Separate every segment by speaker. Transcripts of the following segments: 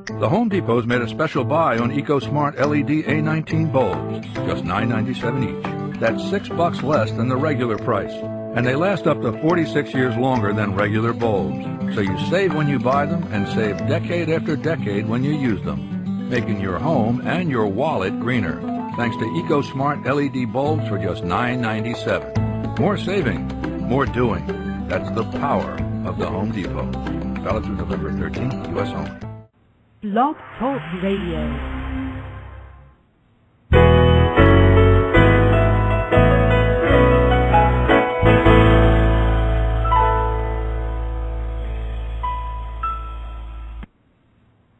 Speaker 1: The Home Depot's made a special buy on EcoSmart LED A19 bulbs, just $9.97 each. That's $6 less than the regular price. And they last up to 46 years longer than regular bulbs. So you save when you buy them and save decade after decade when you use them, making your home and your wallet greener. Thanks to EcoSmart LED bulbs for just $9.97. More saving, more doing. That's the power of the Home Depot. Valid through November 13th, U.S. only.
Speaker 2: Blog Talk Radio.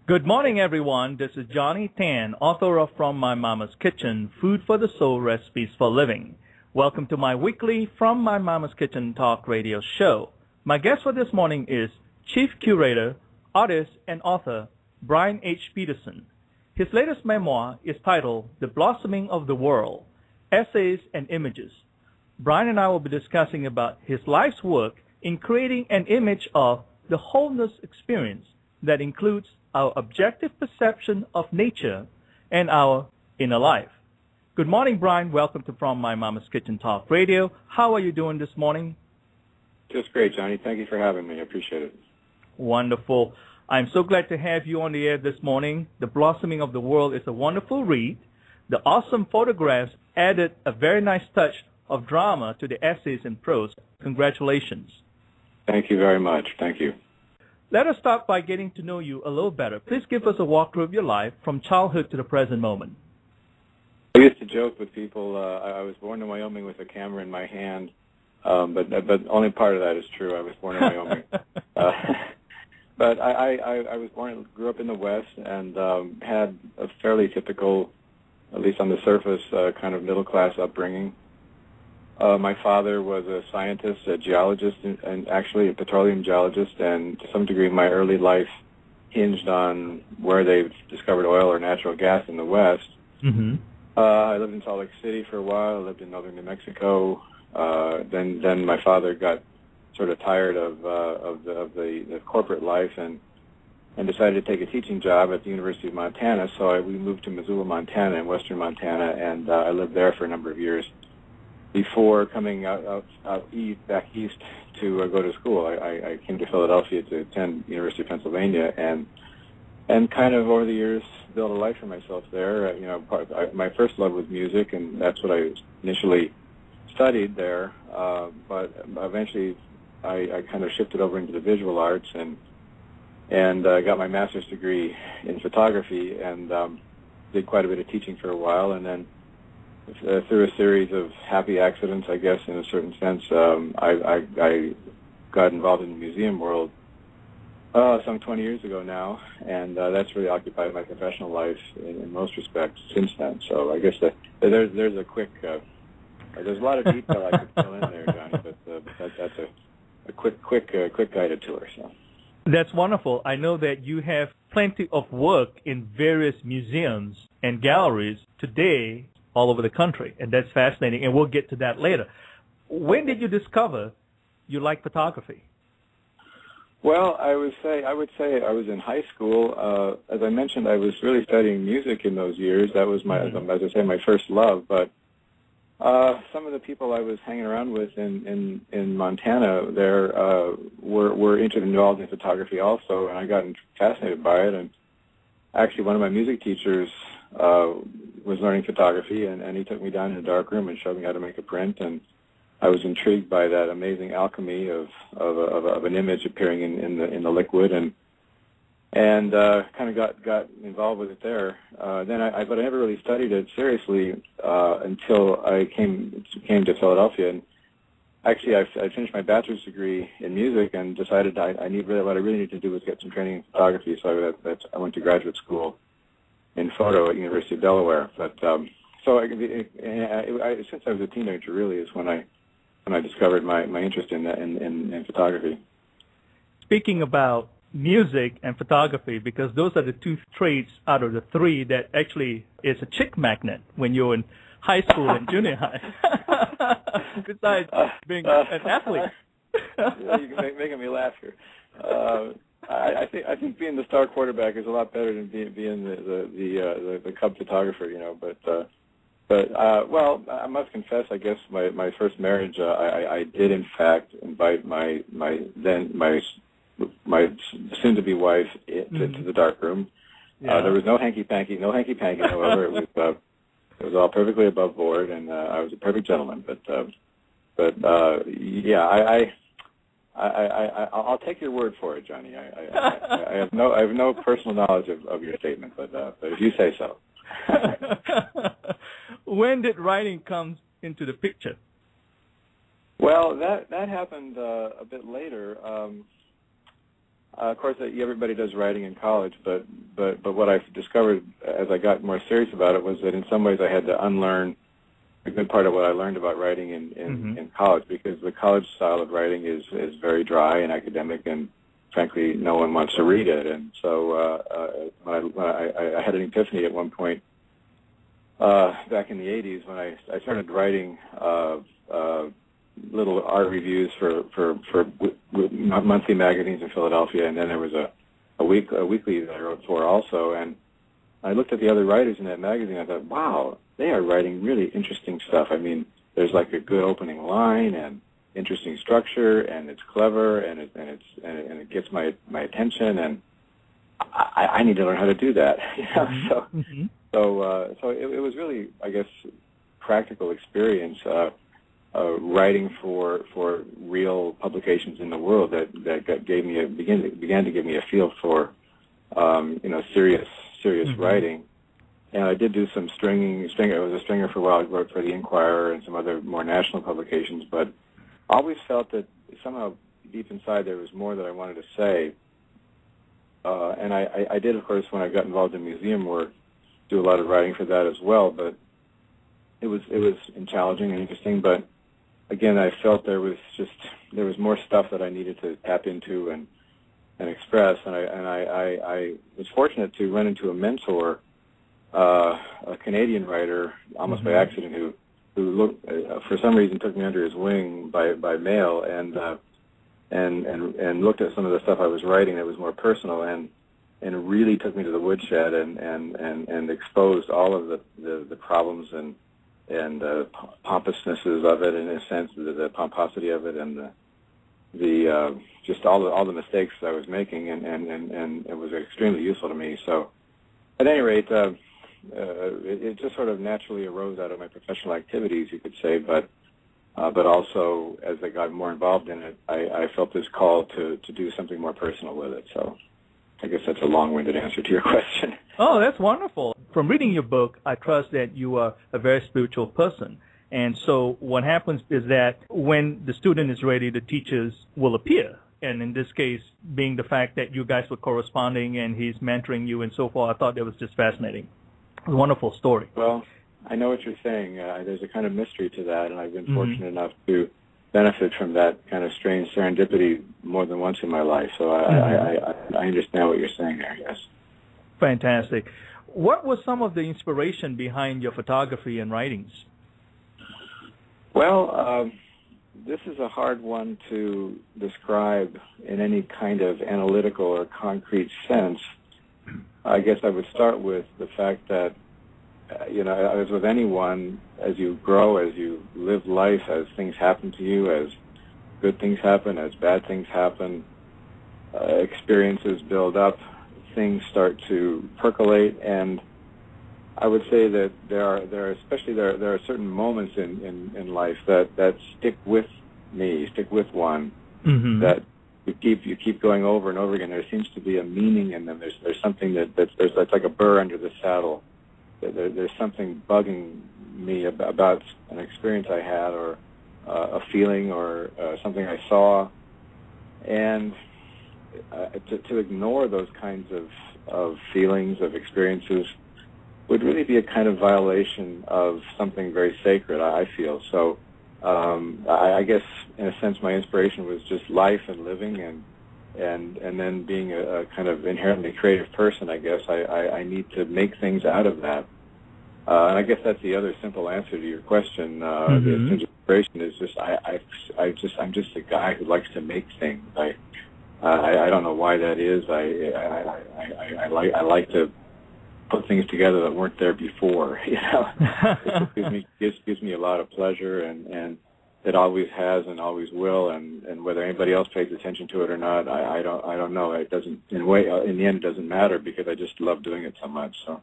Speaker 3: Good morning, everyone. This is Johnny Tan, author of From My Mama's Kitchen, Food for the Soul Recipes for Living. Welcome to my weekly From My Mama's Kitchen talk radio show. My guest for this morning is Chief Curator, Artist, and Author Brian H. Peterson. His latest memoir is titled The Blossoming of the World, Essays and Images. Brian and I will be discussing about his life's work in creating an image of the wholeness experience that includes our objective perception of nature and our inner life. Good morning, Brian. Welcome to From My Mama's Kitchen Talk Radio. How are you doing this morning?
Speaker 4: Just great, Johnny. Thank you for having me. I appreciate it.
Speaker 3: Wonderful. I'm so glad to have you on the air this morning. The Blossoming of the World is a wonderful read. The awesome photographs added a very nice touch of drama to the essays and prose. Congratulations.
Speaker 4: Thank you very much. Thank you.
Speaker 3: Let us start by getting to know you a little better. Please give us a walkthrough of your life from childhood to the present moment.
Speaker 4: I used to joke with people, I was born in Wyoming with a camera in my hand, but only part of that is true. I was born in Wyoming. But I was grew up in the West and had a fairly typical, at least on the surface, kind of middle-class upbringing. My father was a scientist, a geologist, and actually a petroleum geologist, and to some degree my early life hinged on where they've discovered oil or natural gas in the West. Mm-hmm. I lived in Salt Lake City for a while. I lived in northern New Mexico. Then my father got sort of tired of the corporate life and decided to take a teaching job at the University of Montana. So we moved to Missoula, Montana, in western Montana, and I lived there for a number of years before coming back east to go to school. I came to Philadelphia to attend University of Pennsylvania, and kind of over the years built a life for myself there. My first love was music, and that's what I initially studied there. But eventually, I kind of shifted over into the visual arts and got my master's degree in photography, and did quite a bit of teaching for a while, and then through a series of happy accidents, I guess, in a certain sense, I got involved in the museum world some 20 years ago now, and that's really occupied my professional life in most respects since then. So I guess there's a quick, there's a lot of detail I could fill in there, Johnny, but that's a quick guided tour. So.
Speaker 3: That's wonderful. I know that you have plenty of work in various museums and galleries today all over the country, and that's fascinating, and we'll get to that later. When did you discover you like photography?
Speaker 4: Well, I would say I was in high school. As I mentioned, I was really studying music in those years. That was my, as I say, my first love. But some of the people I was hanging around with in Montana there were interested and involved in photography also, and I got fascinated by it. And actually, one of my music teachers was learning photography, and he took me down in a dark room and showed me how to make a print, and I was intrigued by that amazing alchemy of an image appearing in the liquid, and kind of got involved with it there. But I never really studied it seriously until I came to Philadelphia, and actually I finished my bachelor's degree in music and decided what I really need to do was get some training in photography. So I went to graduate school in photo at University of Delaware. But since I was a teenager, really is when I discovered my interest in photography.
Speaker 3: Speaking about music and photography, because those are the two traits out of the three that actually is a chick magnet when you're in high school and junior high. Besides being an athlete.
Speaker 4: You're making me laugh here. I think being the star quarterback is a lot better than being the Cub photographer, well, I must confess, I guess my first marriage, I did in fact invite my soon-to-be wife to the dark room.
Speaker 3: Yeah.
Speaker 4: There was no hanky-panky. However, it was all perfectly above board, and I was a perfect gentleman. Yeah, I'll take your word for it, Johnny. I have no personal knowledge of your statement, but if you say so.
Speaker 3: When did writing come into the picture?
Speaker 4: Well, that happened a bit later. Of course, everybody does writing in college, but what I discovered as I got more serious about it was that in some ways I had to unlearn a good part of what I learned about writing in college, because the college style of writing is very dry and academic, and frankly, no one wants to read it. And so when I had an epiphany at one point back in the 80s when I started writing little art reviews for monthly magazines in Philadelphia, and then there was a weekly that I wrote for also. And I looked at the other writers in that magazine. I thought, wow, they are writing really interesting stuff. I mean, there's like a good opening line and interesting structure, and it's clever, and it gets my attention, and I need to learn how to do that. So it was really, I guess, practical experience writing for real publications in the world that began to give me a feel for serious writing. And I did do some stringing. I was a stringer for a while. I wrote for the Inquirer and some other more national publications, but I always felt that somehow deep inside there was more that I wanted to say. And I did, of course, when I got involved in museum work, do a lot of writing for that as well. But it was challenging and interesting. But again, I felt there was more stuff that I needed to tap into and express. And I was fortunate to run into a mentor, a Canadian writer, almost by accident, who looked for some reason took me under his wing by mail and looked at some of the stuff I was writing that was more personal and really took me to the woodshed and exposed all of the problems and pompousnesses of it, in a sense, the pomposity of it, and the just all the mistakes I was making, and it was extremely useful to me. So, at any rate, it just sort of naturally arose out of my professional activities, you could say, but also as I got more involved in it, I felt this call to do something more personal with it. So I guess that's a long-winded answer to your question.
Speaker 3: Oh, that's wonderful. From reading your book, I trust that you are a very spiritual person. And so what happens is that when the student is ready, the teachers will appear. And in this case, being the fact that you guys were corresponding and he's mentoring you and so forth, I thought that was just fascinating. It was a wonderful story.
Speaker 4: Well, I know what you're saying. There's a kind of mystery to that, and I've been fortunate enough to benefit from that kind of strange serendipity more than once in my life. So I understand what you're saying there, yes.
Speaker 3: Fantastic. What was some of the inspiration behind your photography and writings?
Speaker 4: Well, this is a hard one to describe in any kind of analytical or concrete sense. I guess I would start with the fact that, as with anyone, as you grow, as you live life, as things happen to you, as good things happen, as bad things happen, experiences build up, things start to percolate, and I would say that there are certain moments in life that stick with me, stick with one, that you keep going over and over again. There seems to be a meaning in them. There's something that's like a burr under the saddle. There's something bugging me about an experience I had, or a feeling, or something I saw, and to ignore those kinds of feelings, of experiences, would really be a kind of violation of something very sacred, I feel. So I guess, in a sense, my inspiration was just life and living, and then being a kind of inherently creative person, I guess, I need to make things out of that. And I guess that's the other simple answer to your question. The inspiration is just I'm just a guy who likes to make things. I don't know why that is. I like to put things together that weren't there before. It just gives me a lot of pleasure, and it always has and always will. And whether anybody else pays attention to it or not, I don't know. It doesn't in the end it doesn't matter, because I just love doing it so much. So,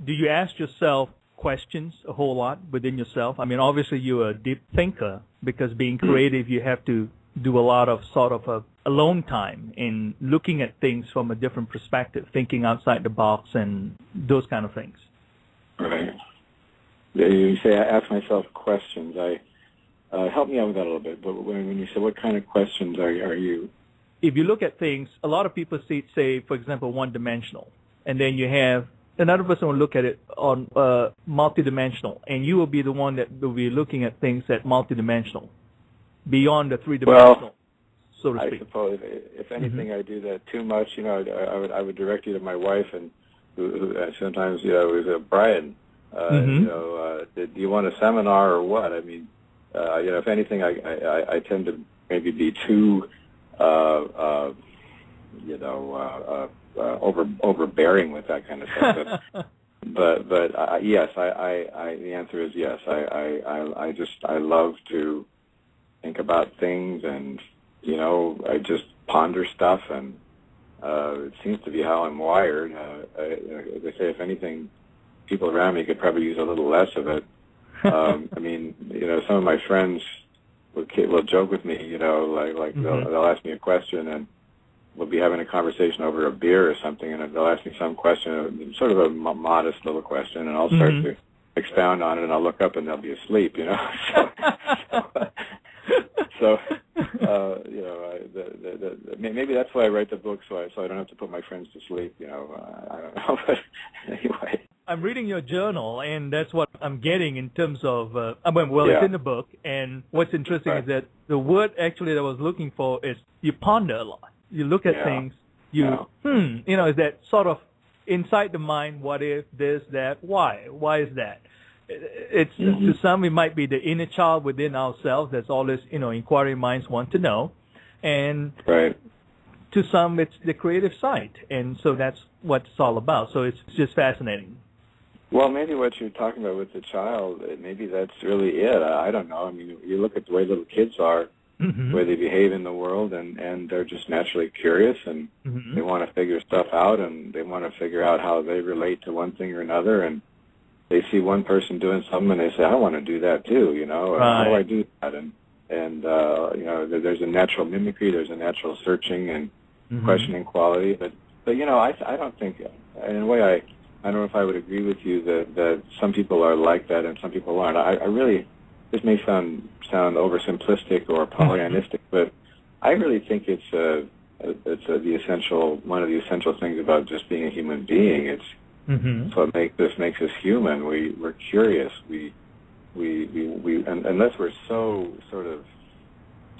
Speaker 4: do
Speaker 3: you ask yourself questions a whole lot within yourself? I mean, obviously you're a deep thinker, because being creative, you have to do a lot of sort of alone time in looking at things from a different perspective, thinking outside the box and those kind of things.
Speaker 4: Right. You say I ask myself questions. Help me out with that a little bit. But when you say what kind of questions are you?
Speaker 3: If you look at things, a lot of people say, for example, one-dimensional, and then you have another person will look at it on multidimensional, and you will be the one that will be looking at things at multidimensional, beyond the three-dimensional, so to speak.
Speaker 4: I suppose if anything, I do that too much. I would direct you to my wife, and who sometimes was Brian. Do you want a seminar or what? I mean, if anything, I tend to maybe be too, overbearing with that kind of stuff. But yes, the answer is yes. I love to think about things, and I just ponder stuff, and it seems to be how I'm wired. As I say, if anything, people around me could probably use a little less of it. I mean, some of my friends will joke with me, they'll ask me a question, and we'll be having a conversation over a beer or something, and they'll ask me some question, sort of a modest little question, and I'll start to expound on it, and I'll look up, and they'll be asleep, So maybe that's why I write the book, so I don't have to put my friends to sleep. I don't know, but anyway.
Speaker 3: I'm reading your journal, and that's what I'm getting in terms of. It's in the book, and what's interesting is that the word actually that I was looking for is you ponder a lot. You look at things. Is that sort of inside the mind? What if this, that? Why? Why is that? It's to some it might be the inner child within ourselves. That's all this inquiring minds want to know, and to some it's the creative side, and so that's what it's all about. So it's just fascinating.
Speaker 4: Well, maybe what you're talking about with the child, maybe that's really it. I don't know. I mean, you look at the way little kids are, the way they behave in the world, and they're just naturally curious, and they want to figure stuff out, and they want to figure out how they relate to one thing or another, and they see one person doing something, and they say, I want to do that too, How do I do that? And there's a natural mimicry, there's a natural searching and questioning quality, but I don't think, in a way, I don't know if I would agree with you that some people are like that and some people aren't. I really, this may sound oversimplistic or Pollyannistic, but I really think it's one of the essential things about just being a human being. It's what makes us human. We're curious. We unless we're so sort of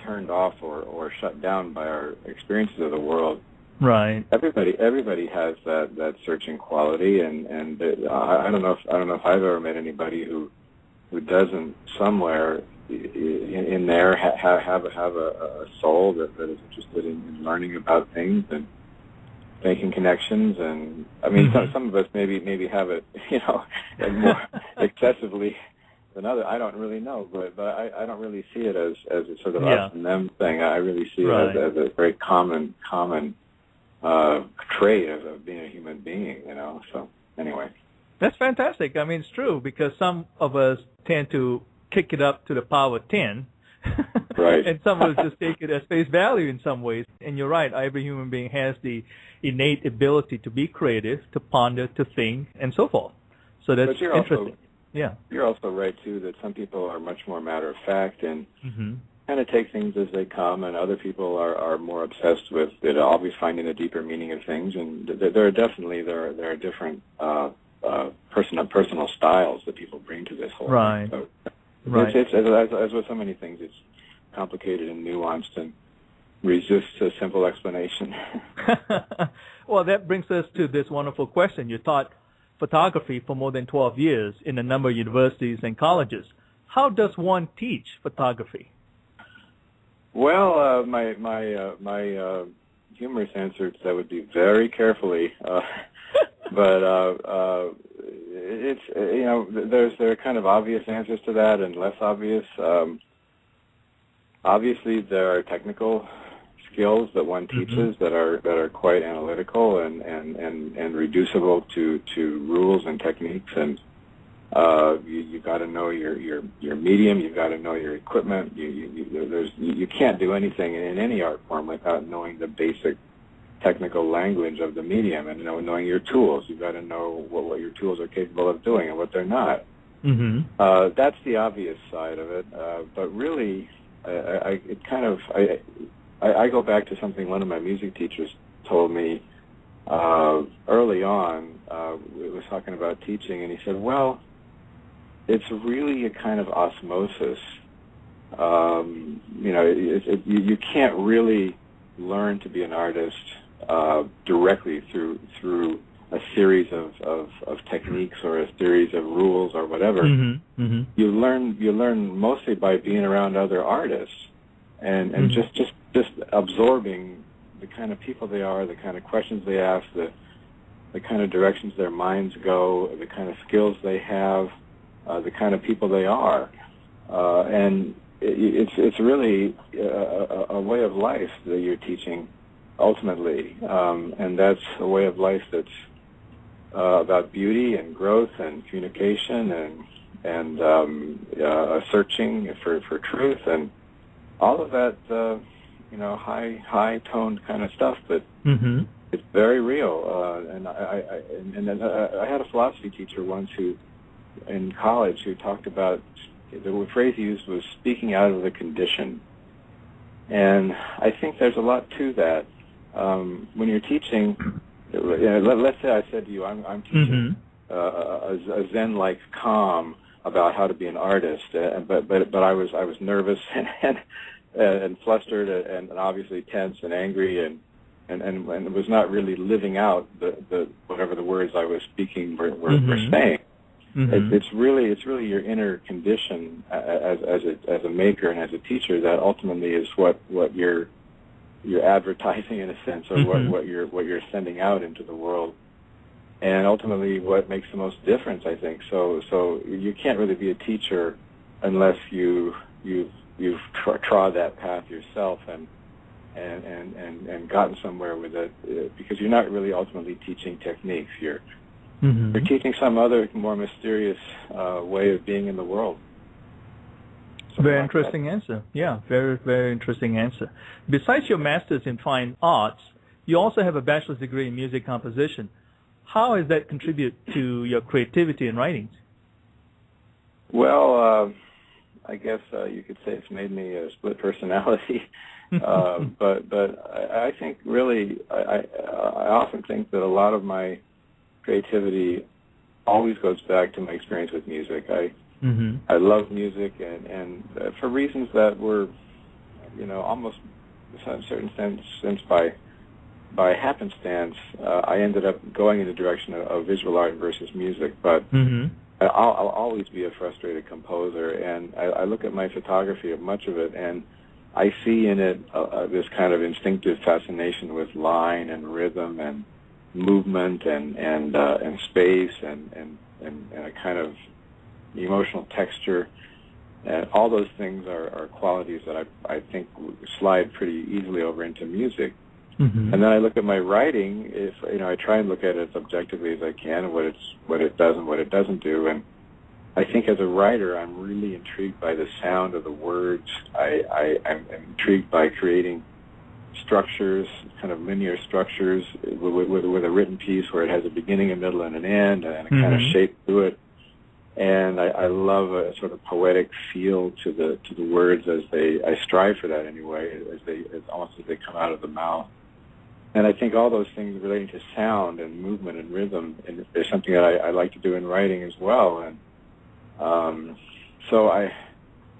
Speaker 4: turned off or shut down by our experiences of the world.
Speaker 3: Right.
Speaker 4: Everybody has that searching quality, and I don't know if I've ever met anybody who doesn't somewhere in there have a soul that is interested in learning about things and making connections. And I mean, some of us maybe have it more excessively than others. I don't really know, but I don't really see it as a sort of us and them thing. I really see it as a very common trait of being a human being, So anyway,
Speaker 3: that's fantastic. I mean, it's true, because some of us tend to kick it up to the power of 10,
Speaker 4: right?
Speaker 3: And some of us just take it as face value in some ways. And you're right. Every human being has the innate ability to be creative, to ponder, to think, and so forth. So that's interesting.
Speaker 4: You're also right too that some people are much more matter of fact and kind of take things as they come, and other people are more obsessed with always finding the deeper meaning of things. And there are different personal styles that people bring to this whole thing. So it's as with so many things, it's complicated and nuanced and resists a simple explanation.
Speaker 3: Well, that brings us to this wonderful question. You taught photography for more than 12 years in a number of universities and colleges. How does one teach photography?
Speaker 4: Well, my humorous answer to that would be very carefully, but it's there are kind of obvious answers to that and less obvious. Obviously, there are technical skills that one teaches that are quite analytical and reducible to rules and techniques, and you got to know your medium, you got to know your equipment. You can't do anything in any art form without knowing the basic technical language of the medium and knowing your tools. You've got to know what your tools are capable of doing and what they're not. That's the obvious side of it, but really, I go back to something one of my music teachers told me early on. We was talking about teaching, and he said, well, it's really a kind of osmosis. You can't really learn to be an artist directly through a series of techniques or a series of rules or whatever. You learn mostly by being around other artists and just absorbing the kind of people they are, the kind of questions they ask, the kind of directions their minds go, the kind of skills they have, the kind of people they are, and it's really a way of life that you're teaching ultimately, and that's a way of life that's about beauty and growth and communication and searching for truth and all of that, high toned kind of stuff, but it's very real. And I had a philosophy teacher once in college who talked about, the phrase he used was speaking out of the condition, and I think there's a lot to that. When you're teaching, let's say I said to you, I'm teaching a Zen-like calm about how to be an artist, but I was nervous and flustered and obviously tense and angry and was not really living out the whatever the words I was speaking were saying. It's really your inner condition as a maker and as a teacher that ultimately is what you're advertising in a sense, or what you're sending out into the world, and ultimately what makes the most difference, I think. So you can't really be a teacher unless you've trod that path yourself and gotten somewhere with it, because you're not really ultimately teaching techniques. You're teaching some other more mysterious way of being in the world.
Speaker 3: Very interesting answer. Yeah, very, very interesting answer. Besides your master's in fine arts, you also have a bachelor's degree in music composition. How does that contribute to your creativity and writings?
Speaker 4: Well, I guess you could say it's made me a split personality. But I think really, I often think that a lot of my creativity always goes back to my experience with music. I love music, and for reasons that were, almost in a certain sense by happenstance, I ended up going in the direction of visual art versus music. But I'll always be a frustrated composer, and I look at my photography of much of it, and I see in it this kind of instinctive fascination with line and rhythm and movement and space and a kind of emotional texture, and all those things are qualities that I think slide pretty easily over into music. And then I look at my writing. I try and look at it as objectively as I can, what it does and what it doesn't do. And I think as a writer, I'm really intrigued by the sound of the words. I'm intrigued by creating structures, kind of linear structures, with a written piece where it has a beginning, a middle, and an end, and a kind of shape to it. And I love a sort of poetic feel to the words I strive for that anyway, almost as they come out of the mouth. And I think all those things relating to sound and movement and rhythm is something that I like to do in writing as well. And so I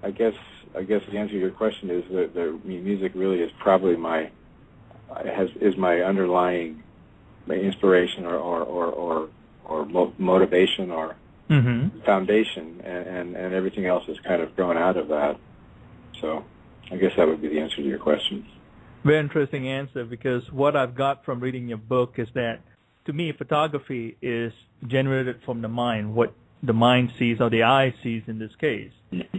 Speaker 4: guess the answer to your question is that music really is probably my underlying inspiration or motivation or foundation, and everything else is kind of grown out of that. So I guess that would be the answer to your question.
Speaker 3: Very interesting answer, because what I've got from reading your book is that, to me, photography is generated from the mind, what the mind sees or the eye sees in this case.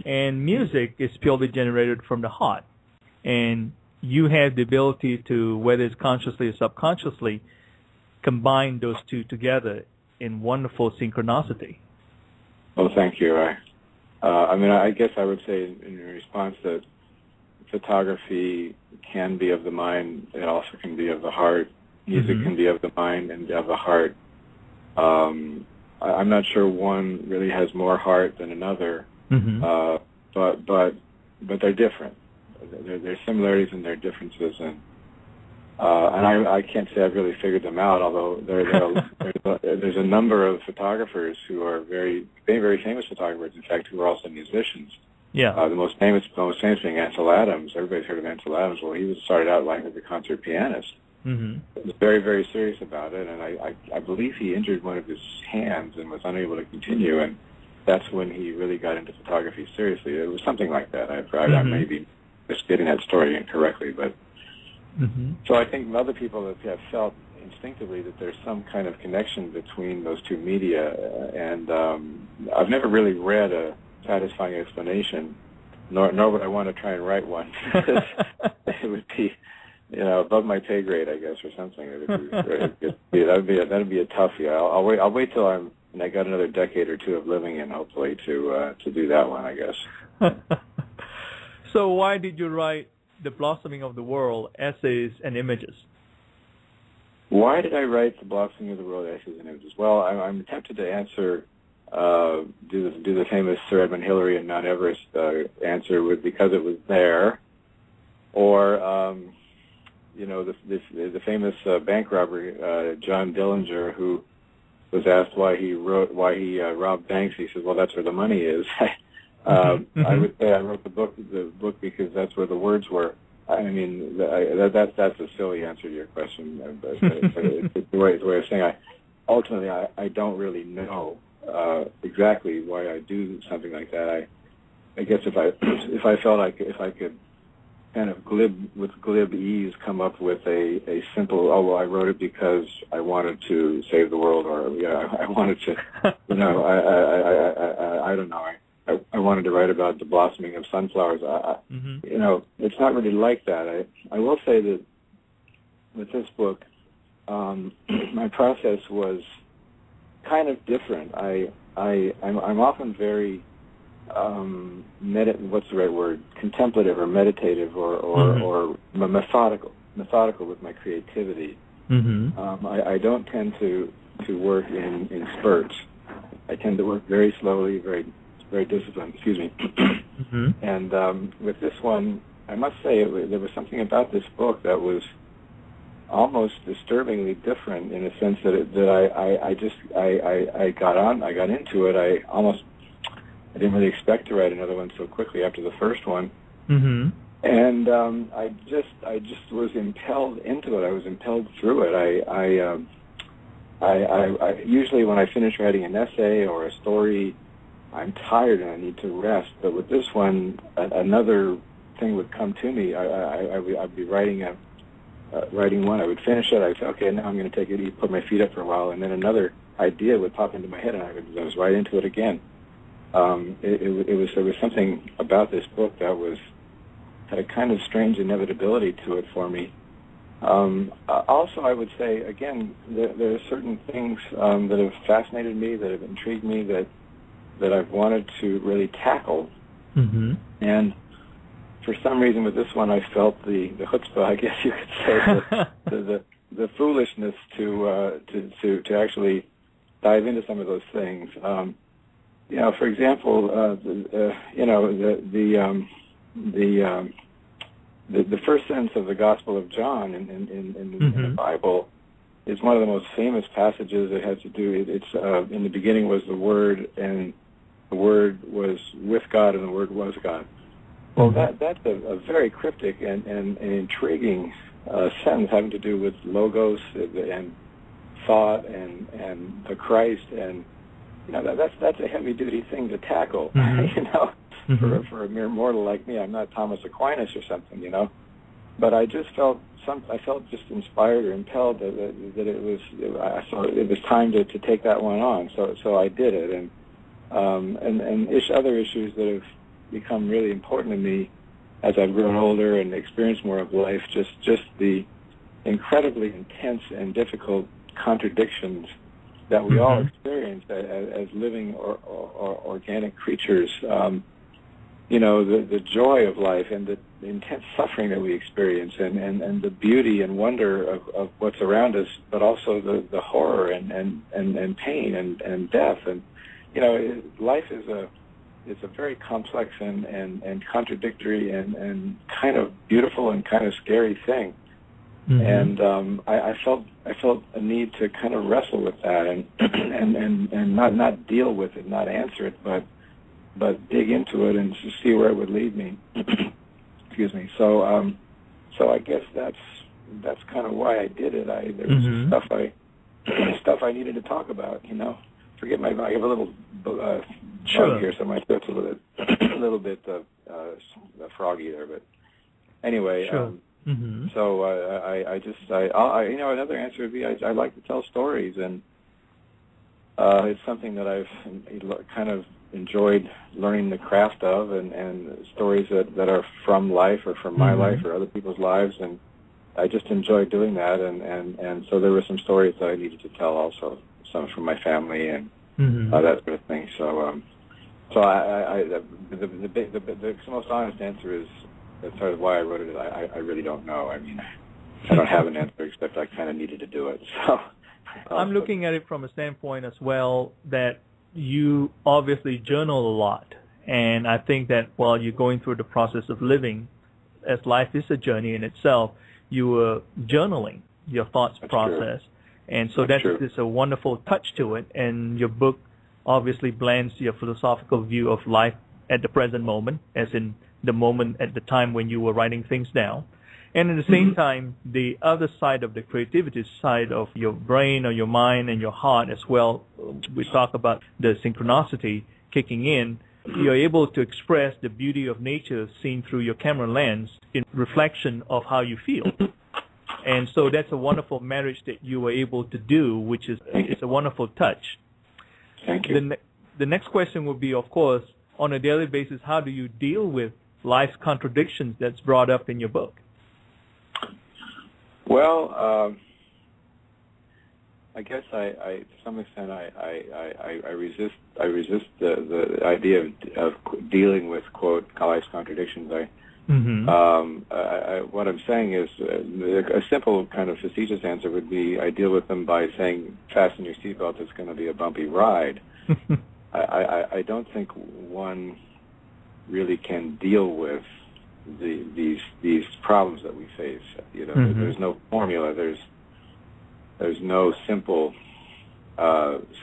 Speaker 3: And music is purely generated from the heart. And you have the ability to, whether it's consciously or subconsciously, combine those two together in wonderful synchronicity.
Speaker 4: Well, thank you. I guess I would say in response that photography can be of the mind. It also can be of the heart. Music can be of the mind and of the heart. I'm not sure one really has more heart than another, but they're different. There's similarities and there are differences, and I can't say I've really figured them out. Although there's a number of photographers who are very, very famous photographers. In fact, who are also musicians.
Speaker 3: Yeah.
Speaker 4: The most famous being Ansel Adams. Everybody's heard of Ansel Adams. Well, he started out like as a concert pianist. He was very, very serious about it, and I believe he injured one of his hands and was unable to continue, and that's when he really got into photography seriously. It was something like that. I may be just getting that story incorrectly, but so I think other people have felt instinctively that there's some kind of connection between those two media, and I've never really read a satisfying explanation, nor would I want to try and write one, because it would be, above my pay grade, I guess, or something. That'd be a toughie. I'll wait till I got another decade or two of living in, hopefully, to do that one, I guess.
Speaker 3: So why did you write The Blossoming of the World, Essays and Images?
Speaker 4: Why did I write The Blossoming of the World, Essays and Images? Well, I'm tempted to answer, do the famous Sir Edmund Hillary and Mount Everest answer with because it was there, or the famous bank robber John Dillinger, who was asked why he robbed banks. He says, "Well, that's where the money is." I would say I wrote the book because that's where the words were. I mean, that's a silly answer to your question, but it's the way of saying ultimately I don't really know exactly why I do something like that. I guess if I felt like if I could kind of glib ease come up with a simple, I wrote it because I wanted to save the world, or I wanted to, I don't know. I wanted to write about the blossoming of sunflowers. It's not really like that. I will say that with this book, my process was kind of different. I'm often very what's the right word? Contemplative or meditative or methodical with my creativity. I don't tend to work in spurts. I tend to work very slowly, very disciplined. Excuse me. And with this one, I must say there was something about this book that was almost disturbingly different in a sense that I got into it. I didn't really expect to write another one so quickly after the first one, and I just was impelled into it. I was impelled through it. I usually when I finish writing an essay or a story, I'm tired and I need to rest. But with this one, another thing would come to me. I'd be writing one. I would finish it. I'd say, okay, now I'm going to take it, put my feet up for a while, and then another idea would pop into my head, and I was right into it again. There was something about this book that had a kind of strange inevitability to it for me. Also, I would say, again, there are certain things that have fascinated me, that have intrigued me, that I've wanted to really tackle. And for some reason with this one, I felt the chutzpah, I guess you could say, the foolishness to actually dive into some of those things. For example, the first sentence of the Gospel of John in the Bible is one of the most famous passages. It has to do. It's in the beginning was the Word, and the Word was with God, and the Word was God. Well, that's a very cryptic and intriguing sentence having to do with logos and thought and the Christ, and that's a heavy duty thing to tackle. for a mere mortal like me. I'm not Thomas Aquinas or something, you know. But I just felt just inspired or impelled that it was time to take that one on. So I did it, and other issues that have become really important to me as I've grown older and experienced more of life. Just the incredibly intense and difficult contradictions that we all experience as living or organic creatures. You know, the joy of life and the intense suffering that we experience, and the beauty and wonder of what's around us, but also the horror and pain and death. And you know, life is a very complex and contradictory and kind of beautiful and kind of scary thing. And I felt a need to kind of wrestle with that and not deal with it, not answer it, but dig into it and to see where it would lead me. Excuse me. So I guess that's kind of why I did it. There was stuff I needed to talk about. You know, forget I have a little bug here, so my throat's a little bit froggy there. But anyway.
Speaker 3: Sure.
Speaker 4: So you know, another answer would be I like to tell stories, and it's something that I've kind of enjoyed learning the craft of, and stories that are from life or from my life or other people's lives, and I just enjoy doing that, and so there were some stories that I needed to tell also, some from my family and that sort of thing. So the most honest answer is, as far as why I wrote it, I really don't know. I mean, I don't have an answer, except I kind of needed to do it. So
Speaker 3: I'm looking at it from a standpoint as well that you obviously journal a lot, and I think that while you're going through the process of living, as life is a journey in itself, you were journaling your thoughts process, and so that's a wonderful touch to it. And your book obviously blends your philosophical view of life at the present moment, as in the moment at the time when you were writing things down, and at the same time, the other side of the creativity side of your brain or your mind and your heart as well. We talk about the synchronicity kicking in. You're able to express the beauty of nature seen through your camera lens in reflection of how you feel. And so that's a wonderful marriage that you were able to do, which is it's a wonderful touch.
Speaker 4: Thank you.
Speaker 3: The next question would be, of course, on a daily basis, how do you deal with life's contradictions that's brought up in your book?
Speaker 4: Well, I guess to some extent I resist the idea of dealing with, quote, life's contradictions. What I'm saying is a simple kind of facetious answer would be I deal with them by saying fasten your seatbelt, it's going to be a bumpy ride. I don't think one really can deal with these problems that we face. You know, there's no formula. There's no simple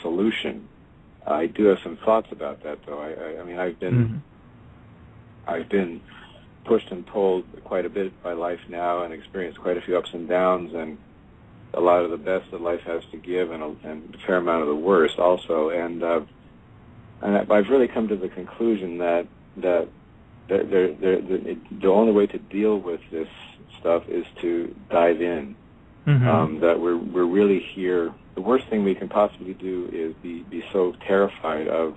Speaker 4: solution. I do have some thoughts about that, though. I mean, I've been pushed and pulled quite a bit by life now, and experienced quite a few ups and downs, and a lot of the best that life has to give, and a fair amount of the worst also. And I've really come to the conclusion that the only way to deal with this stuff is to dive in. That we're really here. The worst thing we can possibly do is be so terrified of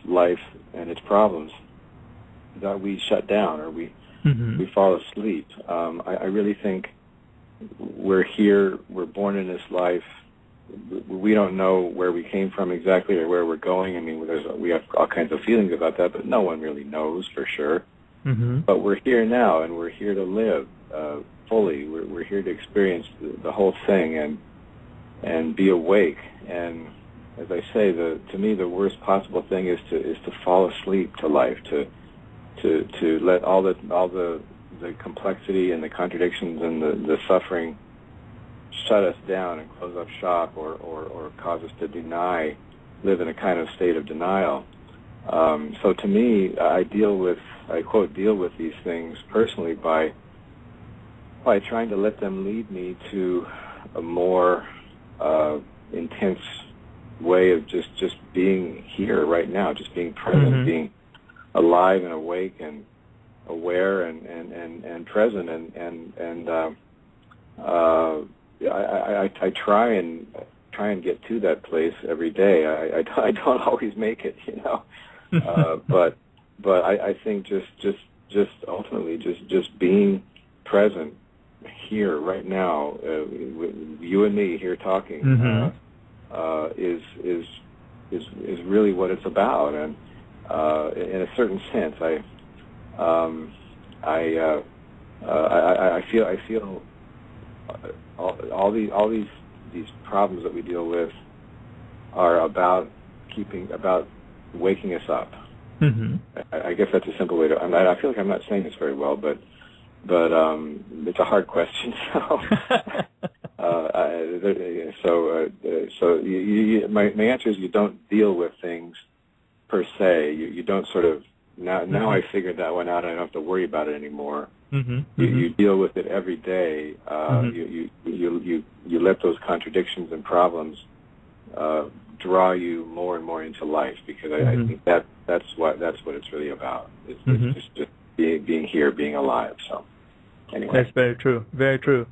Speaker 4: life and its problems that we shut down or we fall asleep. I really think we're here. We're born in this life. We don't know where we came from exactly or where we're going. I mean, we have all kinds of feelings about that, but no one really knows for sure. But we're here now, and we're here to live fully. We're here to experience the whole thing and be awake. And as I say, to me, the worst possible thing is to fall asleep to life, to let all the complexity and the contradictions and the suffering shut us down and close up shop or cause us to live in a kind of state of denial. So to me, I quote, deal with these things personally by trying to let them lead me to a more intense way of just being here right now, just being present, alive and awake and aware and present, and I try and get to that place every day. I don't always make it, but I think just ultimately just being present here right now, you and me here talking, is really what it's about. And in a certain sense, I feel all these problems that we deal with are about waking us up. I guess that's a simple way to. I feel like I'm not saying this very well, but it's a hard question. My answer is you don't deal with things per se. You don't sort of now I figured that one out. I don't have to worry about it anymore. You deal with it every day. You let those contradictions and problems draw you more and more into life, because I think that's what it's really about. It's just being here, being alive. So anyway,
Speaker 3: that's very true. Very true.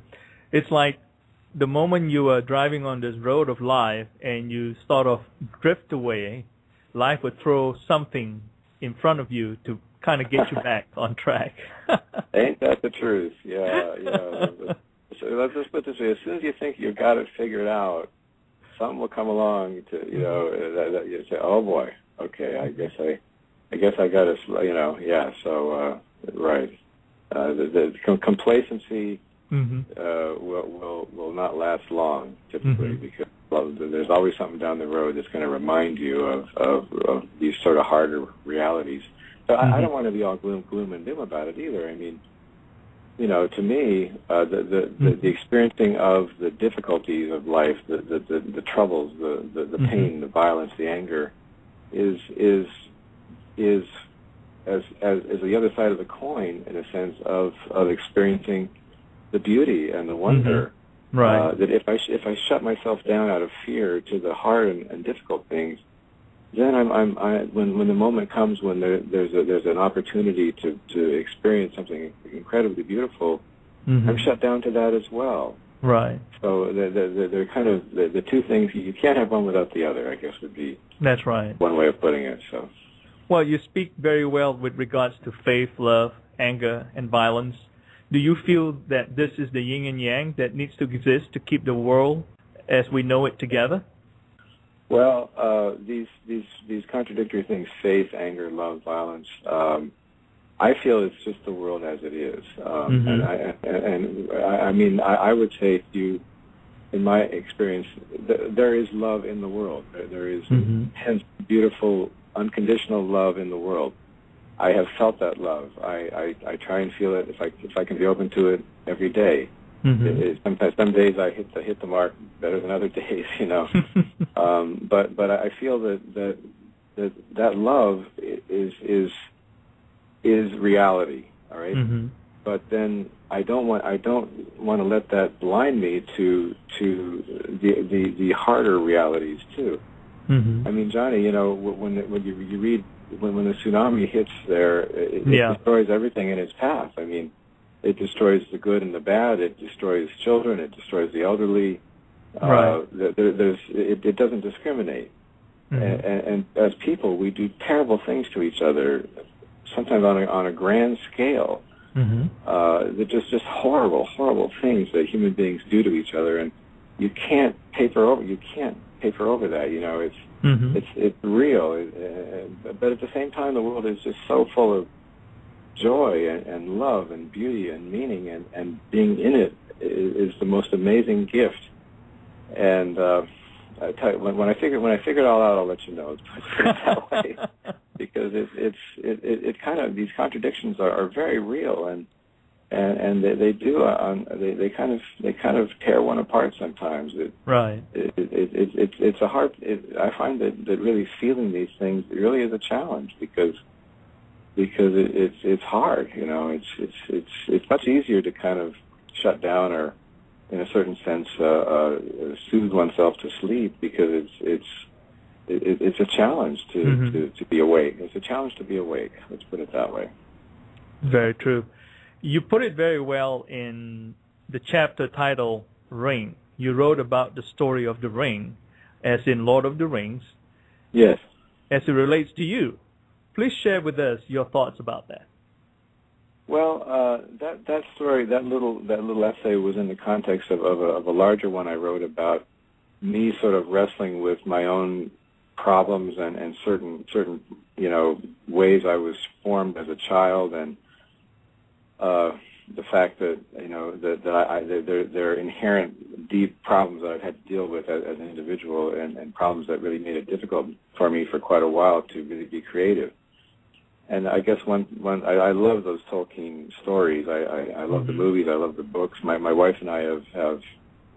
Speaker 3: It's like the moment you are driving on this road of life and you sort of drift away, life would throw something in front of you to kind of get you back on track.
Speaker 4: Ain't that the truth? Yeah. So let's just put it this way: as soon as you think you've got it figured out, something will come along to that you say, "Oh boy, okay, I guess I got to," Yeah. So right, the complacency will not last long typically, because there's always something down the road that's going to remind you of these sort of harder realities. So I don't want to be all gloom and doom about it either. I mean, to me, the experiencing of the difficulties of life, the troubles, the pain, the violence, the anger, is as the other side of the coin, in a sense of experiencing the beauty and the wonder.
Speaker 3: Right.
Speaker 4: That if I shut myself down out of fear to the hard and difficult things, then when the moment comes when there's an opportunity to experience something incredibly beautiful, I'm shut down to that as well.
Speaker 3: Right.
Speaker 4: So they're kind of the two things. You can't have one without the other, I guess, would be.
Speaker 3: That's right.
Speaker 4: One way of putting it. So.
Speaker 3: Well, you speak very well with regards to faith, love, anger, and violence. Do you feel that this is the yin and yang that needs to exist to keep the world as we know it together?
Speaker 4: Well, these contradictory things, faith, anger, love, violence, I feel it's just the world as it is. And I would say in my experience, there is love in the world. There is intense, beautiful, unconditional love in the world. I have felt that love. I try and feel it if I can be open to it every day. Sometimes some days I hit the mark better than other days, But I feel that love is reality. All right. But then I don't want to let that blind me to the harder realities too. I mean, Johnny, when you read when the tsunami hits there, it destroys everything in its path. I mean, it destroys the good and the bad. It destroys children. It destroys the elderly.
Speaker 3: Right.
Speaker 4: It doesn't discriminate. And as people, we do terrible things to each other, sometimes on a grand scale. They're just horrible, horrible things that human beings do to each other, and you can't paper over that. It's real. But at the same time, the world is just so full of joy and love and beauty and meaning, and being in it is the most amazing gift. And I tell you, when I figure it all out, I'll let you know. Let's put it that way, because it kind of, these contradictions are very real, and they do they kind of tear one apart sometimes.
Speaker 3: Right.
Speaker 4: It's a hard. I find that really feeling these things really is a challenge, because it's hard. It's much easier to kind of shut down, or in a certain sense soothe oneself to sleep, because it's a challenge to be awake. It's a challenge to be awake. Let's put it that way.
Speaker 3: Very true. You put it very well in the chapter titled Ring. You wrote about the story of the ring, as in Lord of the Rings.
Speaker 4: Yes.
Speaker 3: As it relates to you. Please share with us your thoughts about that.
Speaker 4: Well, that story, that little essay was in the context of a larger one I wrote about me sort of wrestling with my own problems and certain ways I was formed as a child, and the fact that there are inherent deep problems that I've had to deal with as an individual, and problems that really made it difficult for me for quite a while to really be creative. And I guess I love those Tolkien stories. I love the movies. I love the books. My wife and I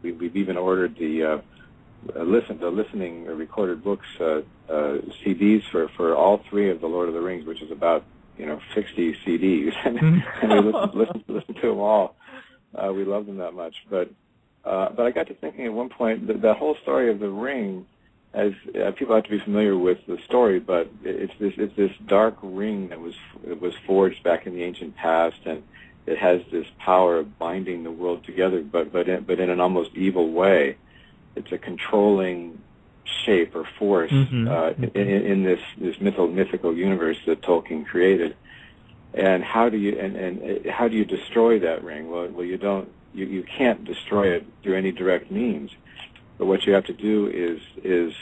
Speaker 4: we've even ordered the listening or recorded books CDs for all three of the Lord of the Rings, which is about 60 CDs, and we listen to them all. We love them that much. But I got to thinking at one point that the whole story of the ring, as people have to be familiar with the story, but it's this dark ring that was forged back in the ancient past, and it has this power of binding the world together, but in an almost evil way. It's a controlling shape or force in this mythical universe that Tolkien created. And how do you destroy that ring? Well, you can't destroy it through any direct means. But what you have to do is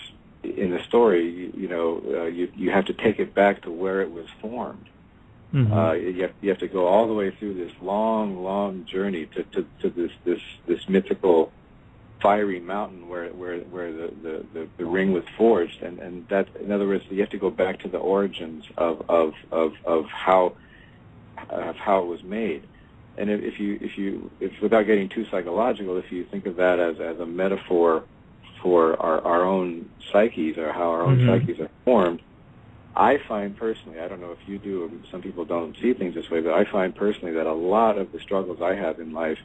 Speaker 4: in the story, you have to take it back to where it was formed. You have to go all the way through this long journey to this mythical fiery mountain where the ring was forged, and that, in other words, you have to go back to the origins of how it was made. And if without getting too psychological, if you think of that as a metaphor for our own psyches, or how our own psyches are formed, I find personally, I don't know if you do, some people don't see things this way, but I find personally that a lot of the struggles I have in life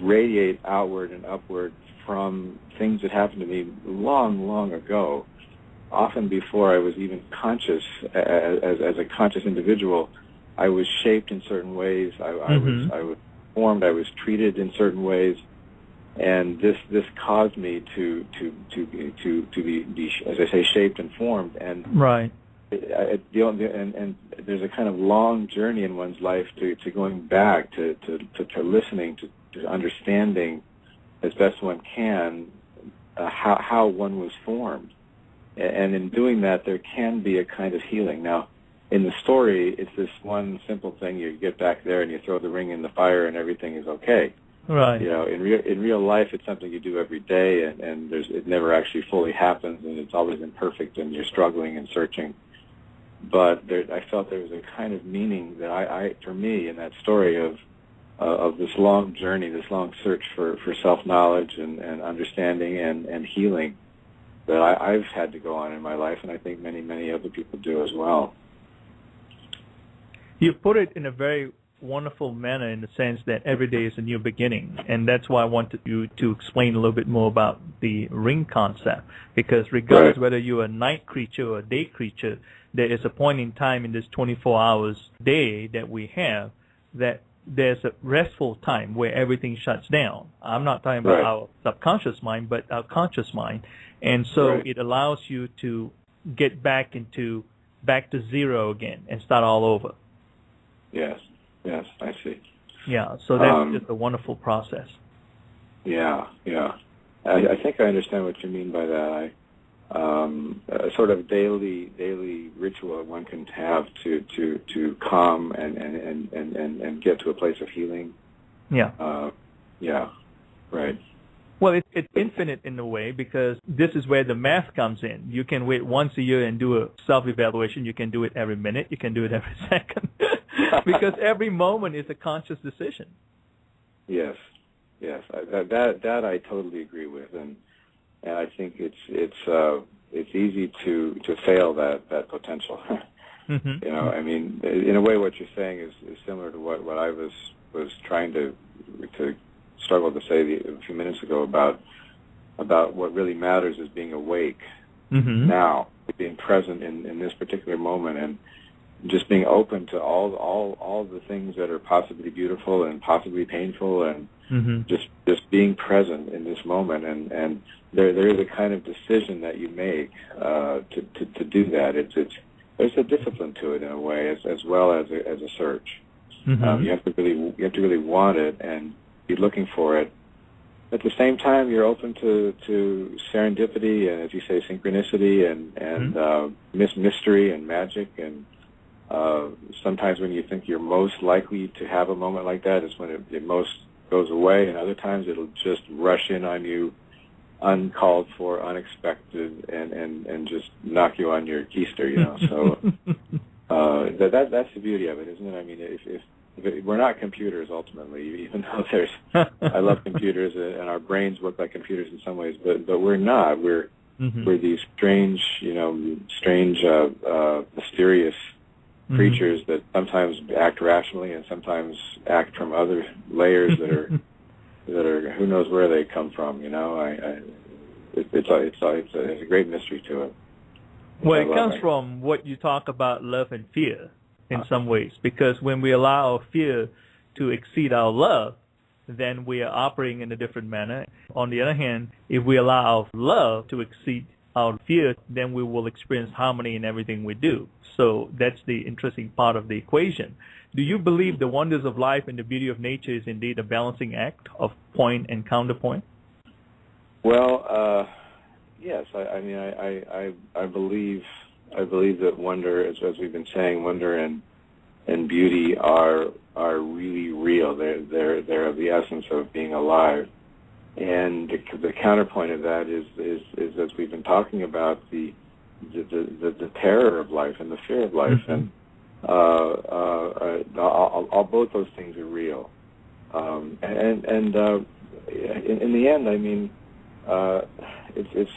Speaker 4: radiate outward and upward from things that happened to me long ago, often before I was even conscious. As a conscious individual, I was shaped in certain ways. I was formed. I was treated in certain ways, and this caused me to be, as I say, shaped and formed. And
Speaker 3: right.
Speaker 4: And there's a kind of long journey in one's life to going back to listening to understanding as best one can how one was formed, and in doing that there can be a kind of healing. Now, in the story, it's this one simple thing: you get back there and you throw the ring in the fire, and everything is okay.
Speaker 3: Right.
Speaker 4: In real life, it's something you do every day, and it never actually fully happens, and it's always imperfect, and you're struggling and searching. But I felt there was a kind of meaning that for me, in that story of this long journey, this long search for self-knowledge and understanding and healing that I've had to go on in my life, and I think many other people do as well.
Speaker 3: You put it in a very wonderful manner, in the sense that every day is a new beginning, and that's why I wanted you to explain a little bit more about the ring concept, because regardless whether you're a night creature or a day creature, there is a point in time in this 24 hours day that we have that there's a restful time where everything shuts down. I'm not talking about our subconscious mind, but our conscious mind. And so it allows you to get back to zero again and start all over.
Speaker 4: Yes, I see.
Speaker 3: Yeah, so that's just a wonderful process.
Speaker 4: Yeah. I think I understand what you mean by that. A sort of daily ritual one can have to calm and get to a place of healing.
Speaker 3: Yeah.
Speaker 4: Right.
Speaker 3: Well, it's infinite in a way, because this is where the math comes in. You can wait once a year and do a self-evaluation. You can do it every minute. You can do it every second, because every moment is a conscious decision. Yes.
Speaker 4: That I totally agree with, and I think it's easy to fail that potential. I mean, in a way, what you're saying is similar to what I was trying to struggle to say a few minutes ago about what really matters is being awake, now, being present in this particular moment, and just being open to all the things that are possibly beautiful and possibly painful, and just being present in this moment. And there is a kind of decision that you make to do that. There's a discipline to it in a way, as well as a search. You have to really want it and be looking for it. At the same time, you're open to serendipity and, as you say, synchronicity and mystery and magic. And sometimes when you think you're most likely to have a moment like that is when it most goes away, and other times it'll just rush in on you, uncalled for, unexpected, and just knock you on your keister, you know. So that's the beauty of it, isn't it? I mean, if we're not computers ultimately, even though I love computers and our brains work like computers in some ways, but we're not. We're these strange, mysterious creatures that sometimes act rationally and sometimes act from other layers that are who knows where they come from, you know. It's a great mystery to it.
Speaker 3: Well, it comes from what you talk about, love and fear, in some ways, because when we allow our fear to exceed our love, then we are operating in a different manner. On the other hand, if we allow our love to exceed our fear, then we will experience harmony in everything we do. So that's the interesting part of the equation. Do you believe the wonders of life and the beauty of nature is indeed a balancing act of point and counterpoint?
Speaker 4: Well, yes. I believe that wonder, as we've been saying, wonder and beauty are really real. They're of the essence of being alive. And the counterpoint of that is as we've been talking about, the terror of life and the fear of life, and all both those things are real. And in the end, I mean, it's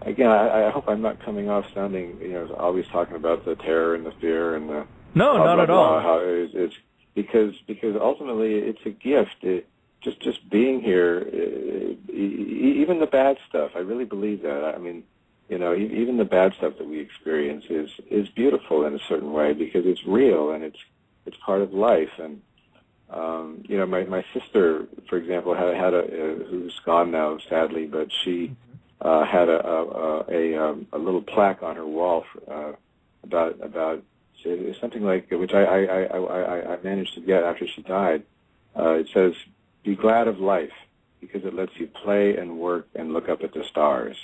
Speaker 4: again. I hope I'm not coming off sounding, always talking about the terror and the fear and the
Speaker 3: not at all.
Speaker 4: How it's because ultimately it's a gift. Just being here, even the bad stuff. I really believe that. I mean, even the bad stuff that we experience is beautiful in a certain way because it's real and it's part of life. And my sister, for example, had who's gone now, sadly, but she had a little plaque on her wall about something like, which I managed to get after she died. It says, "Be glad of life because it lets you play and work and look up at the stars."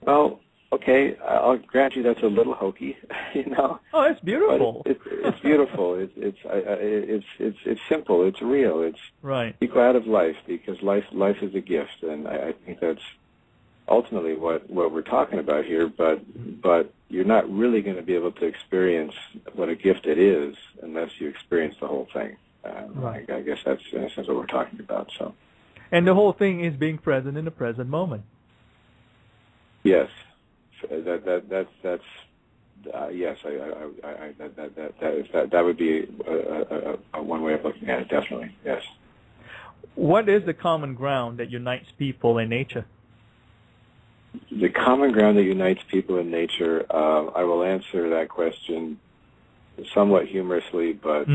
Speaker 4: Well, okay, I'll grant you that's a little hokey,
Speaker 3: Oh, it's beautiful.
Speaker 4: It's beautiful. It's simple. It's real. It's
Speaker 3: right.
Speaker 4: Be glad of life because life is a gift, and I think that's ultimately what we're talking about here. But you're not really going to be able to experience what a gift it is unless you experience the whole thing.
Speaker 3: Right.
Speaker 4: I guess that's in a sense what we're talking about. So,
Speaker 3: and the whole thing is being present in the present moment.
Speaker 4: Yes, that's yes. That would be a one way of looking at it. Definitely, yes.
Speaker 3: What is the common ground that unites people in nature?
Speaker 4: The common ground that unites people in nature. I will answer that question somewhat humorously, but